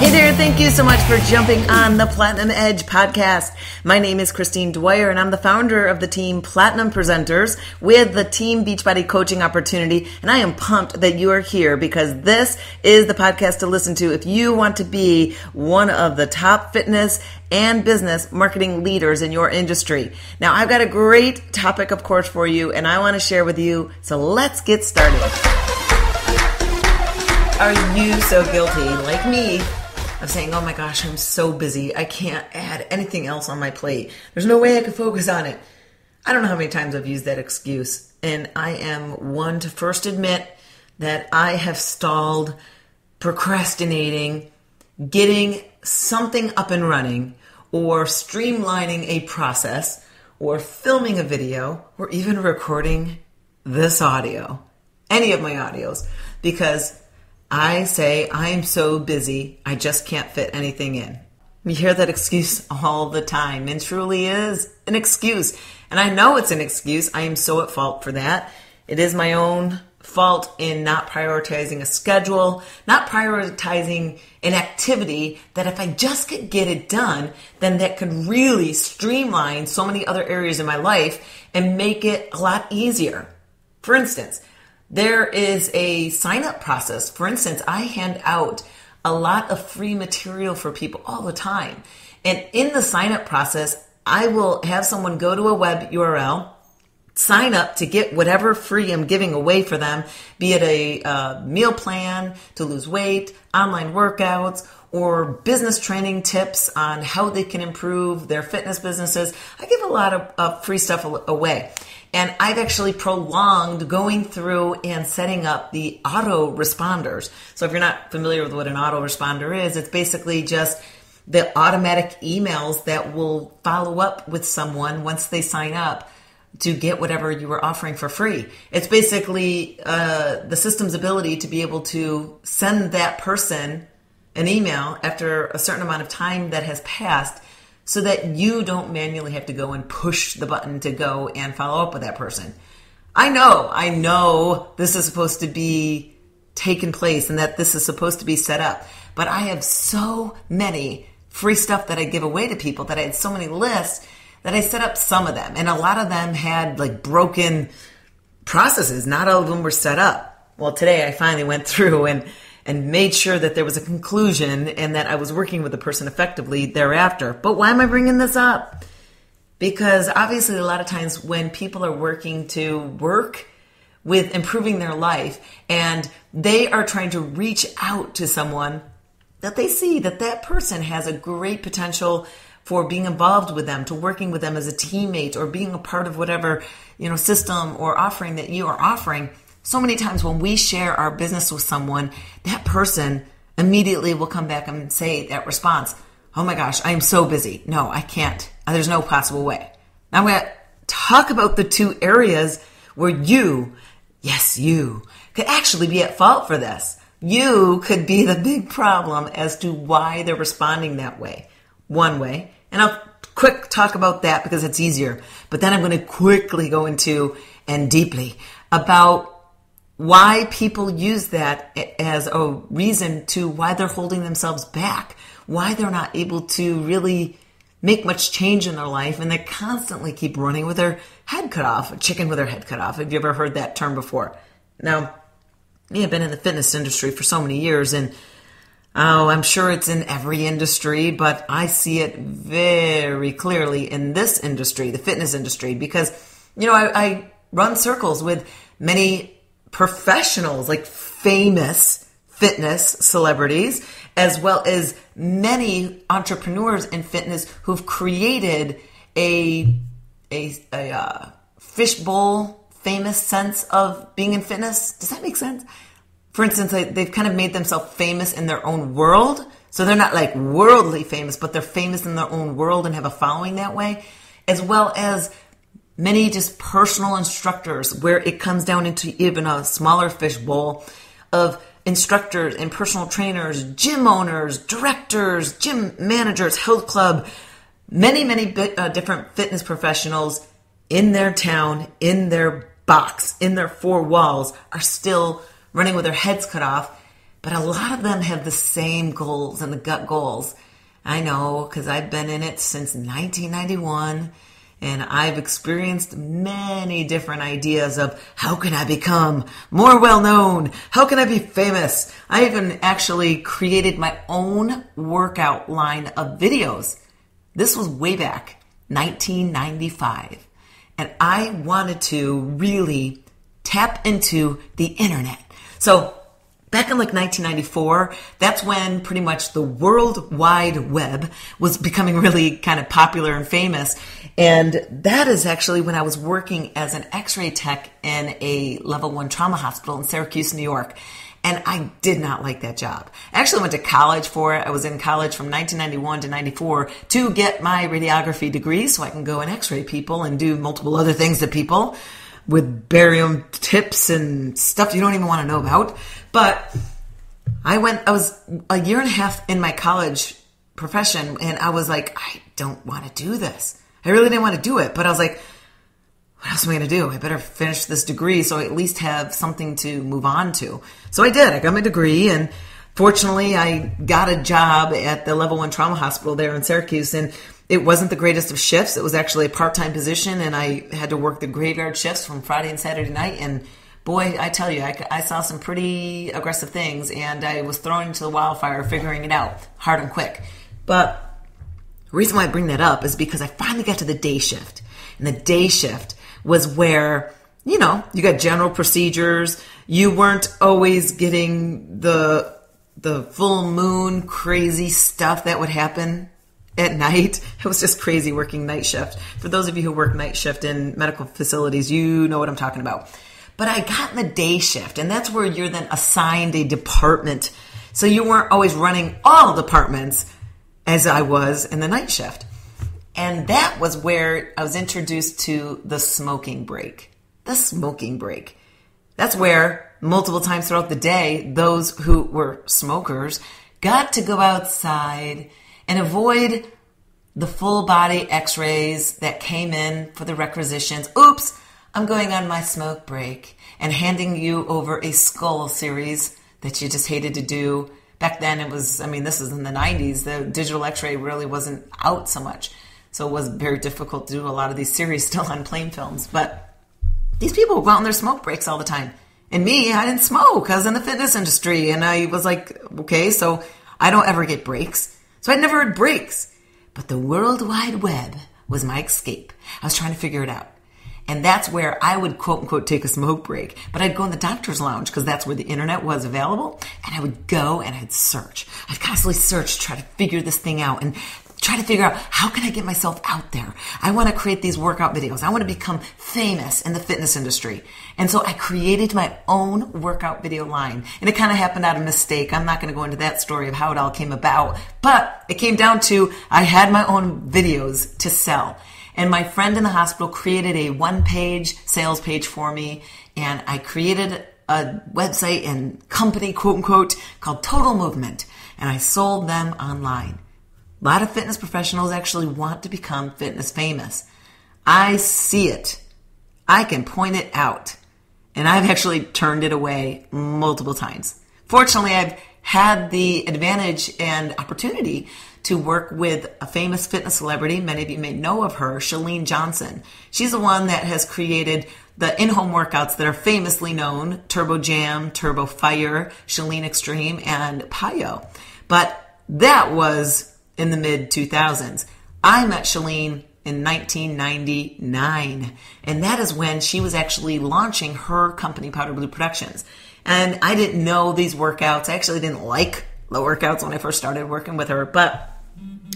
Hey there, thank you so much for jumping on the Platinum Edge podcast. My name is Christine Dwyer, and I'm the founder of the Team Platinum Presenters with the Team Beachbody coaching opportunity. And I am pumped that you are here because this is the podcast to listen to if you want to be one of the top fitness and business marketing leaders in your industry. Now, I've got a great topic, of course, for you, and I want to share with you. So let's get started. Are you so guilty, like me, of saying, oh my gosh, I'm so busy, I can't add anything else on my plate. There's no way I could focus on it. I don't know how many times I've used that excuse. And I am one to first admit that I have stalled procrastinating, getting something up and running, or streamlining a process, or filming a video, or even recording this audio, any of my audios, because I say, I'm so busy, I just can't fit anything in. You hear that excuse all the time, and truly is an excuse. And I know it's an excuse. I am so at fault for that. It is my own fault in not prioritizing a schedule, not prioritizing an activity that if I just could get it done, then that could really streamline so many other areas in my life and make it a lot easier. For instance, there is a sign-up process. For instance, I hand out a lot of free material for people all the time. And in the sign-up process, I will have someone go to a web URL, sign up to get whatever free I'm giving away for them, be it a meal plan to lose weight, online workouts, or business training tips on how they can improve their fitness businesses. I give a lot of free stuff away. And I've actually prolonged going through and setting up the autoresponders. So if you're not familiar with what an autoresponder is, it's basically just the automatic emails that will follow up with someone once they sign up to get whatever you were offering for free. It's basically the system's ability to be able to send that person an email after a certain amount of time that has passed, so that you don't manually have to go and push the button to go and follow up with that person. I know this is supposed to be taken place and that this is supposed to be set up, but I have so many free stuff that I give away to people, that I had so many lists that I set up some of them, and a lot of them had like broken processes. Not all of them were set up. Well, today I finally went through and made sure that there was a conclusion and that I was working with the person effectively thereafter. But why am I bringing this up? Because obviously a lot of times when people are working to work with improving their life and they are trying to reach out to someone that they see that that person has a great potential for being involved with them, to working with them as a teammate or being a part of whatever, system or offering that you are offering. So many times when we share our business with someone, that person immediately will come back and say that response, oh my gosh, I am so busy. No, I can't. There's no possible way. Now I'm going to talk about the two areas where you could actually be at fault for this. You could be the big problem as to why they're responding that way. One way, and I'll quick talk about that because it's easier. But then I'm going to quickly go into and deeply about why people use that as a reason to why they're holding themselves back, why they're not able to really make much change in their life, and they constantly keep running with their head cut off, a chicken with their head cut off. Have you ever heard that term before? Now, I've been in the fitness industry for so many years, and I'm sure it's in every industry, but I see it very clearly in this industry, the fitness industry, because, I run circles with many professionals, like famous fitness celebrities, as well as many entrepreneurs in fitness who've created a fishbowl famous sense of being in fitness. Does that make sense? For instance, they've kind of made themselves famous in their own world. So they're not like worldly famous, but they're famous in their own world and have a following that way, as well as many just personal instructors, where it comes down into even a smaller fishbowl of instructors and personal trainers, gym owners, directors, gym managers, health club, many different fitness professionals in their town, in their box, in their four walls, are still running with their heads cut off but a lot of them have the same goals and the gut goals. I know, because I've been in it since 1991, and I've experienced many different ideas of how can I become more well-known? How can I be famous? I even actually created my own workout line of videos. This was way back, 1995. And I wanted to really tap into the internet. So back in like 1994, that's when pretty much the World Wide Web was becoming really kind of popular and famous. And that is actually when I was working as an x-ray tech in a level 1 trauma hospital in Syracuse, New York. And I did not like that job. I actually went to college for it. I was in college from 1991 to 94 to get my radiography degree so I can go and x-ray people and do multiple other things to people with barium tips and stuff you don't even want to know about. But I was a year and a half in my college profession, and I was like, I don't want to do this. I really didn't want to do it, but I was like, what else am I going to do? I better finish this degree so I at least have something to move on to. So I did. I got my degree, and fortunately I got a job at the level 1 trauma hospital there in Syracuse, and it wasn't the greatest of shifts. It was actually a part-time position, and I had to work the graveyard shifts from Friday and Saturday night, and boy, I tell you, I saw some pretty aggressive things, and I was thrown into the wildfire figuring it out hard and quick. But the reason why I bring that up is because I finally got to the day shift, and the day shift was where, you got general procedures. You weren't always getting the full moon crazy stuff that would happen at night. It was just crazy working night shift. For those of you who work night shift in medical facilities, you know what I'm talking about. But I got in the day shift, and that's where you're then assigned a department. So you weren't always running all departments as I was in the night shift. And that was where I was introduced to the smoking break. The smoking break. That's where multiple times throughout the day, those who were smokers got to go outside and avoid the full body x-rays that came in for the requisitions. Oops, I'm going on my smoke break, and handing you over a skull series that you just hated to do. Back then it was, this is in the 90s, the digital x-ray really wasn't out so much. So it was very difficult to do a lot of these series still on plain films. But these people would go out on their smoke breaks all the time. And me, I didn't smoke. I was in the fitness industry. And I was like, okay, so I don't ever get breaks. So I never had breaks. But the World Wide Web was my escape. I was trying to figure it out. And that's where I would, quote unquote, take a smoke break. But I'd go in the doctor's lounge because that's where the internet was available. And I would go and I'd search. I'd constantly search, try to figure this thing out and try to figure out, how can I get myself out there? I want to create these workout videos. I want to become famous in the fitness industry. And so I created my own workout video line. And it kind of happened out of mistake. I'm not going to go into that story of how it all came about. But it came down to, I had my own videos to sell. And my friend in the hospital created a one-page sales page for me. And I created a website and company, quote unquote, called Total Movement. And I sold them online. A lot of fitness professionals actually want to become fitness famous. I see it. I can point it out. And I've actually turned it away multiple times. Fortunately, I've had the advantage and opportunity to work with a famous fitness celebrity. Many of you may know of her, Chalene Johnson. She's the one that has created the in-home workouts that are famously known, Turbo Jam, Turbo Fire, Chalene Extreme, and Pyo. But that was in the mid-2000s. I met Chalene in 1999, and that is when she was actually launching her company, Powder Blue Productions. And I didn't know these workouts. I actually didn't like the workouts when I first started working with her, but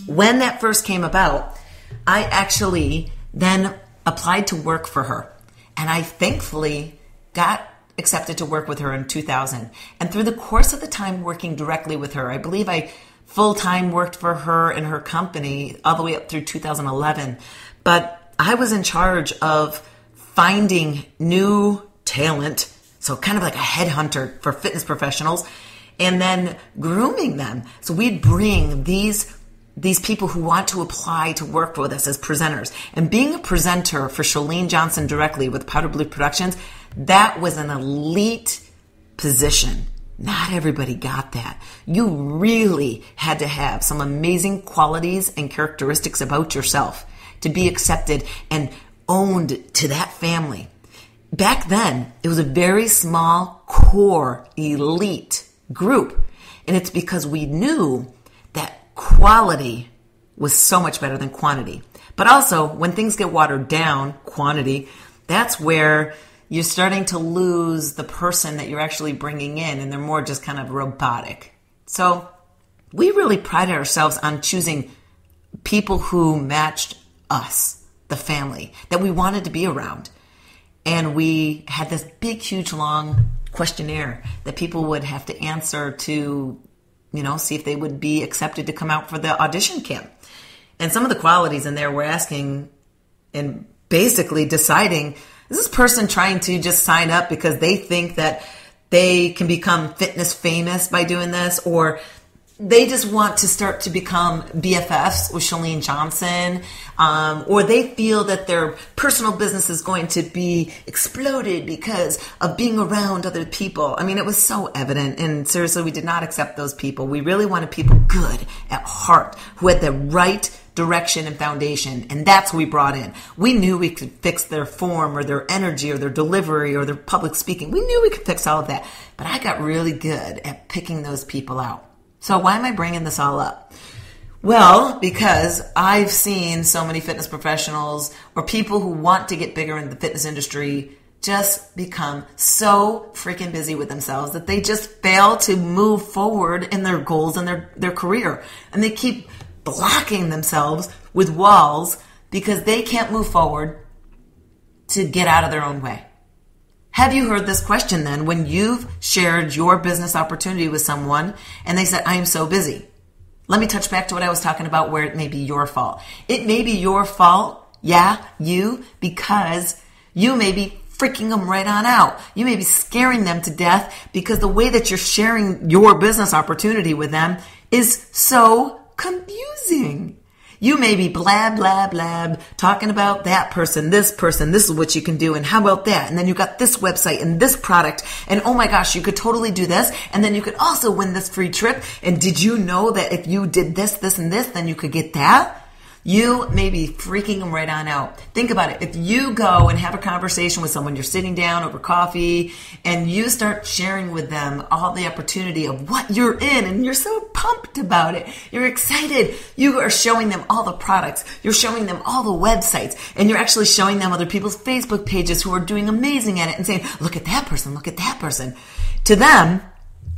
when that first came about, I actually then applied to work for her, and I thankfully got accepted to work with her in 2000. And through the course of the time working directly with her, I believe I full-time worked for her and her company all the way up through 2011. But I was in charge of finding new talent, so kind of like a headhunter for fitness professionals, and then grooming them. So we'd bring these people who want to apply to work with us as presenters. And being a presenter for Chalene Johnson directly with Powder Blue Productions, that was an elite position. Not everybody got that. You really had to have some amazing qualities and characteristics about yourself to be accepted and owned to that family. Back then, it was a very small, core, elite group. And it's because we knew that quality was so much better than quantity. But also, when things get watered down, quantity, that's where you're starting to lose the person that you're actually bringing in, and they're more just kind of robotic. So we really prided ourselves on choosing people who matched us, the family, that we wanted to be around. And we had this big, huge, long questionnaire that people would have to answer to, see if they would be accepted to come out for the audition camp. And some of the qualities in there we're asking and basically deciding, is this person trying to just sign up because they think that they can become fitness famous by doing this, or they just want to start to become BFFs with Chalene Johnson, or they feel that their personal business is going to be exploded because of being around other people. I mean, it was so evident, and seriously, we did not accept those people. We really wanted people good at heart, who had the right direction and foundation, and that's who we brought in. We knew we could fix their form or their energy or their delivery or their public speaking. We knew we could fix all of that, but I got really good at picking those people out. So why am I bringing this all up? Well, because I've seen so many fitness professionals or people who want to get bigger in the fitness industry just become so freaking busy with themselves that they just fail to move forward in their goals and their career. And they keep blocking themselves with walls because they can't move forward to get out of their own way. Have you heard this question then when you've shared your business opportunity with someone and they said, I am so busy? Let me touch back to what I was talking about where it may be your fault. It may be your fault, because you may be freaking them right on out. You may be scaring them to death because the way that you're sharing your business opportunity with them is so confusing. You may be blab, blab, blab, talking about that person, this is what you can do, and how about that? And then you got this website and this product, and oh my gosh, you could totally do this, and then you could also win this free trip, and did you know that if you did this, this, and this, then you could get that? You may be freaking them right on out. Think about it. If you go and have a conversation with someone, you're sitting down over coffee, and you start sharing with them all the opportunity of what you're in, and you're so pumped about it. You're excited. You are showing them all the products. You're showing them all the websites, and you're actually showing them other people's Facebook pages who are doing amazing at it and saying, look at that person, look at that person. To them,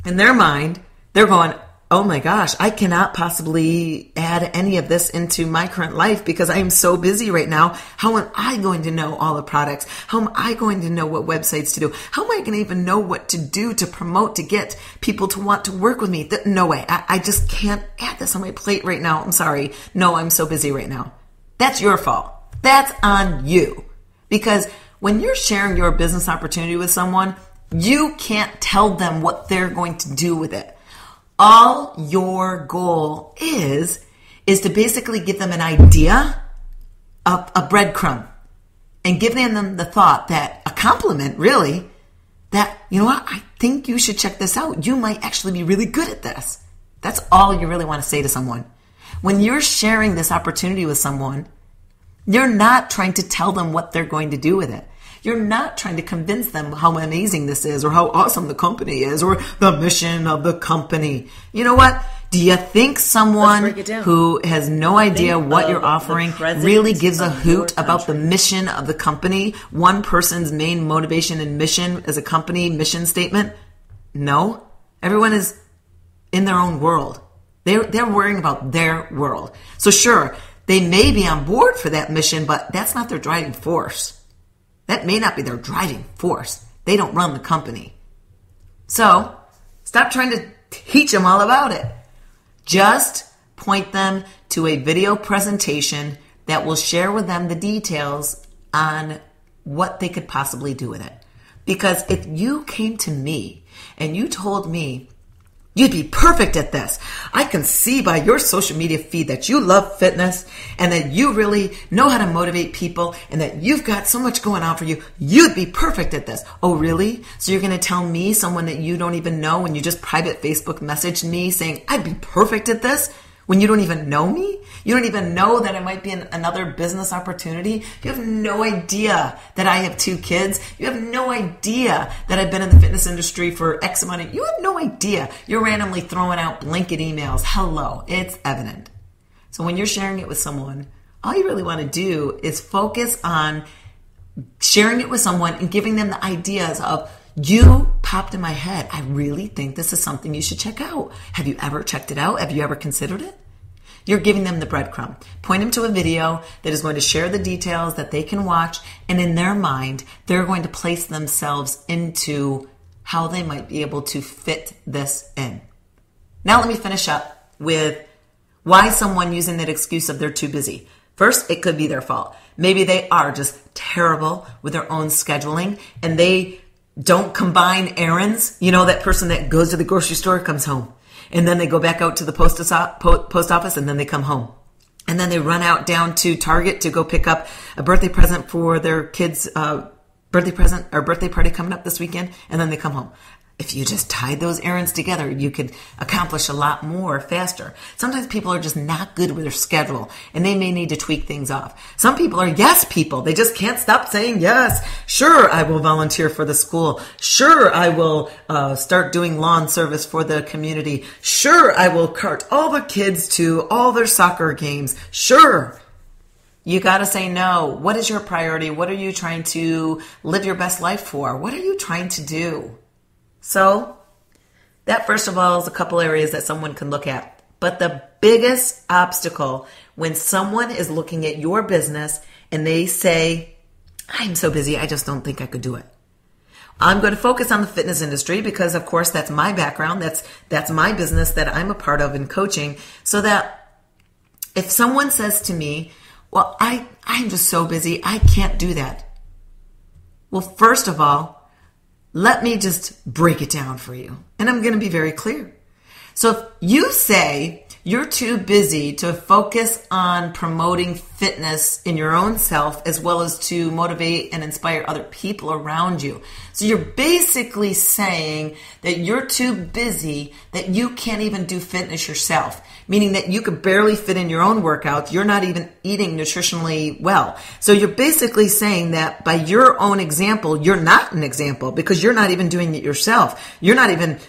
in their mind, they're going, oh my gosh, I cannot possibly add any of this into my current life because I am so busy right now. How am I going to know all the products? How am I going to know what websites to do? How am I going to even know what to do to promote, to get people to want to work with me? No way. I just can't add this on my plate right now. I'm sorry. No, I'm so busy right now. That's your fault. That's on you. Because when you're sharing your business opportunity with someone, you can't tell them what they're going to do with it. All your goal is to basically give them an idea, a breadcrumb, and give them the thought that, a compliment really, that, you know what, I think you should check this out. You might actually be really good at this. That's all you really want to say to someone. When you're sharing this opportunity with someone, you're not trying to tell them what they're going to do with it. You're not trying to convince them how amazing this is or how awesome the company is or the mission of the company. You know what? Do you think someone who has no idea what you're offering really gives a hoot about the mission of the company? One person's main motivation and mission as a company mission statement? No. Everyone is in their own world. They're worrying about their world. So sure, they may be on board for that mission, but that's not their driving force. That may not be their driving force. They don't run the company. So, stop trying to teach them all about it. Just point them to a video presentation that will share with them the details on what they could possibly do with it. Because if you came to me and you told me, You'd be perfect at this. I can see by your social media feed that you love fitness and that you really know how to motivate people and that you've got so much going on for you. You'd be perfect at this. Oh, really? So you're going to tell me, someone that you don't even know, when you just private Facebook messaged me saying, I'd be perfect at this, when you don't even know me? You don't even know that it might be another business opportunity. You have no idea that I have 2 kids. You have no idea that I've been in the fitness industry for X amount of. You have no idea. You're randomly throwing out blanket emails. Hello, it's evident. So when you're sharing it with someone, all you really want to do is focus on sharing it with someone and giving them the ideas of, you popped in my head. I really think this is something you should check out. Have you ever checked it out? Have you ever considered it? You're giving them the breadcrumb. Point them to a video that is going to share the details that they can watch, and in their mind, they're going to place themselves into how they might be able to fit this in. Now let me finish up with why someone using that excuse of they're too busy. First, it could be their fault. Maybe they are just terrible with their own scheduling and they don't combine errands. You know, that person that goes to the grocery store, comes home, and then they go back out to the post office, and then they come home. And then they run out down to Target to go pick up a birthday present for their kids' birthday party coming up this weekend, and then they come home. If you just tied those errands together, you could accomplish a lot more faster. Sometimes people are just not good with their schedule, and they may need to tweak things off. Some people are yes people. They just can't stop saying yes. Sure, I will volunteer for the school. Sure, I will start doing lawn service for the community. Sure, I will cart all the kids to all their soccer games. Sure. You got to say no. What is your priority? What are you trying to live your best life for? What are you trying to do? So that, first of all, is a couple areas that someone can look at. But the biggest obstacle when someone is looking at your business and they say, I'm so busy, I just don't think I could do it. I'm going to focus on the fitness industry because, of course, that's my background. That's my business that I'm a part of in coaching. So that if someone says to me, well, I'm just so busy, I can't do that. Well, first of all, let me just break it down for you. And I'm going to be very clear. So if you say you're too busy to focus on promoting fitness in your own self as well as to motivate and inspire other people around you. So you're basically saying that you're too busy that you can't even do fitness yourself, meaning that you could barely fit in your own workouts. You're not even eating nutritionally well. So you're basically saying that by your own example, you're not an example because you're not even doing it yourself. You're not even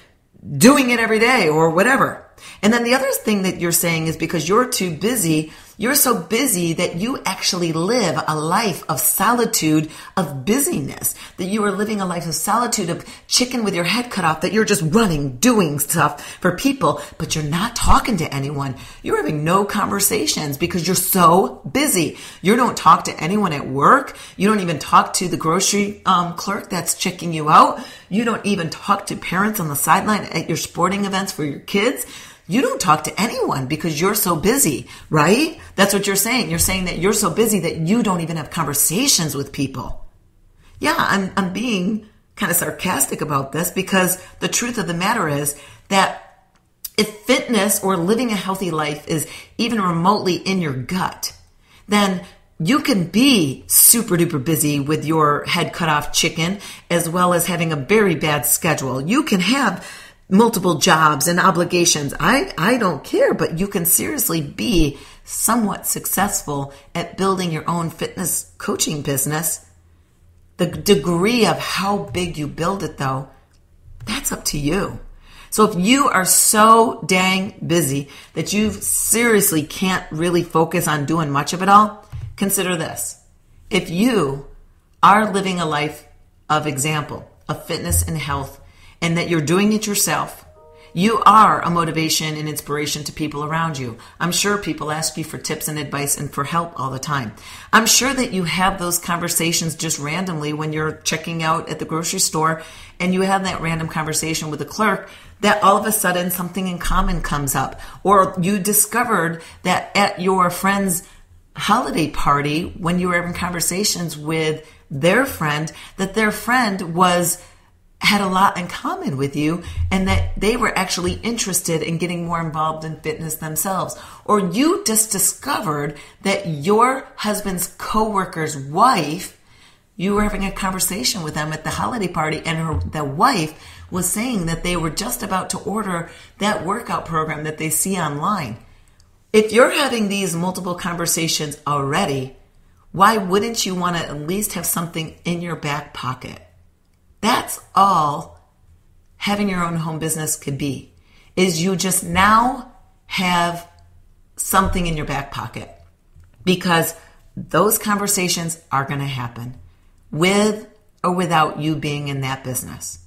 doing it every day or whatever. And then the other thing that you're saying is because you're too busy, you're so busy that you actually live a life of solitude, of busyness, that you are living a life of solitude, of chicken with your head cut off, that you're just running, doing stuff for people, but you're not talking to anyone. You're having no conversations because you're so busy. You don't talk to anyone at work. You don't even talk to the grocery clerk that's checking you out. You don't even talk to parents on the sideline at your sporting events for your kids. You don't talk to anyone because you're so busy, right? That's what you're saying. You're saying that you're so busy that you don't even have conversations with people. Yeah, I'm being kind of sarcastic about this because the truth of the matter is that if fitness or living a healthy life is even remotely in your gut, then you can be super duper busy with your head cut off chicken as well as having a very bad schedule. You can have multiple jobs and obligations. I don't care, but you can seriously be somewhat successful at building your own fitness coaching business. The degree of how big you build it, though, that's up to you. So if you are so dang busy that you seriously can't really focus on doing much of it all, consider this. If you are living a life of example, of fitness and health, and that you're doing it yourself, you are a motivation and inspiration to people around you. I'm sure people ask you for tips and advice and for help all the time. I'm sure that you have those conversations just randomly when you're checking out at the grocery store and you have that random conversation with the clerk that all of a sudden something in common comes up. Or you discovered that at your friend's holiday party when you were having conversations with their friend, that their friend was had a lot in common with you and that they were actually interested in getting more involved in fitness themselves. Or you just discovered that your husband's coworker's wife, you were having a conversation with them at the holiday party, and the wife was saying that they were just about to order that workout program that they see online. If you're having these multiple conversations already, why wouldn't you want to at least have something in your back pocket? That's all having your own home business could be, is you just now have something in your back pocket, because those conversations are going to happen with or without you being in that business.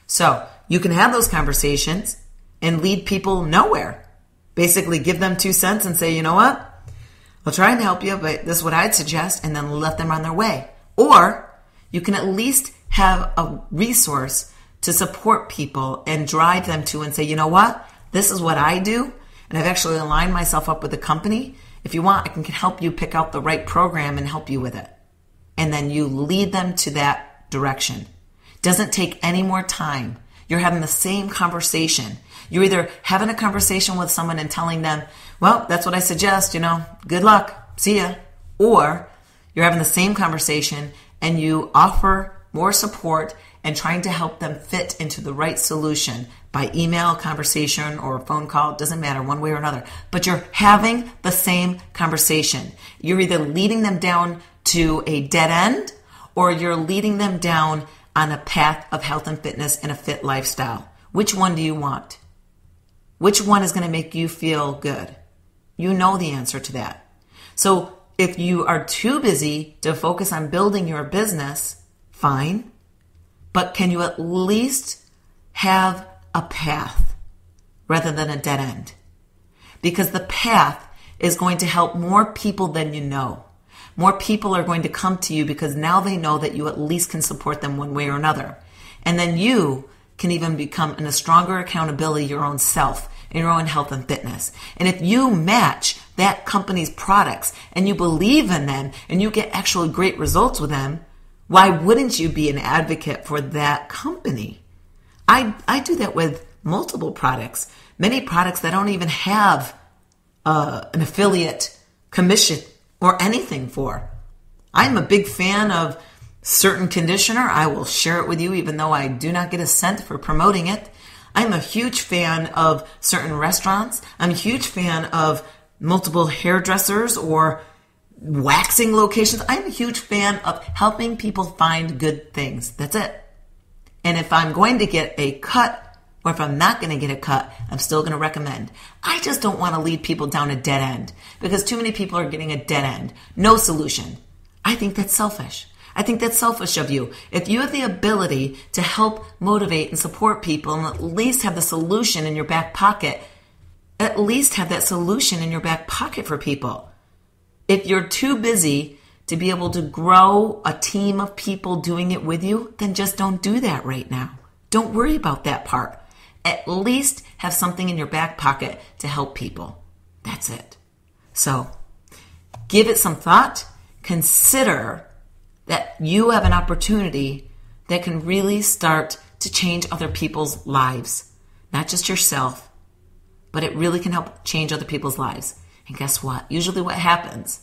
So you can have those conversations and lead people nowhere. Basically give them 2 cents and say, you know what? I'll try and help you, but this is what I'd suggest, and then let them on their way. Or you can at least have a resource to support people and drive them to and say, you know what? This is what I do, and I've actually aligned myself up with a company. If you want, I can help you pick out the right program and help you with it. And then you lead them to that direction. Doesn't take any more time. You're having the same conversation. You're either having a conversation with someone and telling them, well, that's what I suggest, good luck, see ya. Or you're having the same conversation and you offer more support and trying to help them fit into the right solution by email, conversation, or phone call. It doesn't matter one way or another. But you're having the same conversation. You're either leading them down to a dead end, or you're leading them down on a path of health and fitness and a fit lifestyle. Which one do you want? Which one is going to make you feel good? You know the answer to that. So if you are too busy to focus on building your business, fine. But can you at least have a path rather than a dead end? Because the path is going to help more people than you know. More people are going to come to you because now they know that you at least can support them one way or another. And then you can even become in a stronger accountability your own self in your own health and fitness. And if you match that company's products and you believe in them and you get actually great results with them, why wouldn't you be an advocate for that company? I do that with multiple products. Many products that don't even have an affiliate commission or anything for. I'm a big fan of certain conditioner. I will share it with you even though I do not get a cent for promoting it. I'm a huge fan of certain restaurants. I'm a huge fan of multiple hairdressers or waxing locations. I'm a huge fan of helping people find good things. That's it. And if I'm going to get a cut, or if I'm not going to get a cut, I'm still going to recommend. I just don't want to lead people down a dead end because too many people are getting a dead end. No solution. I think that's selfish. I think that's selfish of you. If you have the ability to help motivate and support people and at least have the solution in your back pocket, at least have that solution in your back pocket for people. If you're too busy to be able to grow a team of people doing it with you, then just don't do that right now. Don't worry about that part. At least have something in your back pocket to help people. That's it. So give it some thought. Consider that you have an opportunity that can really start to change other people's lives. Not just yourself, but it really can help change other people's lives. And guess what? Usually what happens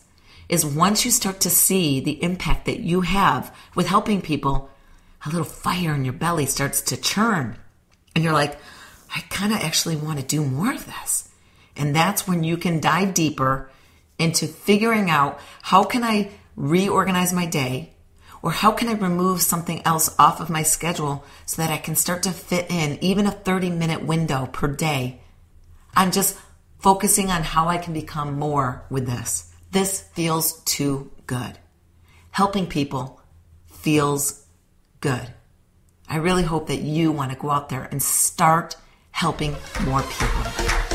is once you start to see the impact that you have with helping people, a little fire in your belly starts to churn. And you're like, I kind of actually want to do more of this. And that's when you can dive deeper into figuring out how can I reorganize my day, or how can I remove something else off of my schedule so that I can start to fit in even a 30-minute window per day. I'm just focusing on how I can become more with this. This feels too good. Helping people feels good. I really hope that you want to go out there and start helping more people.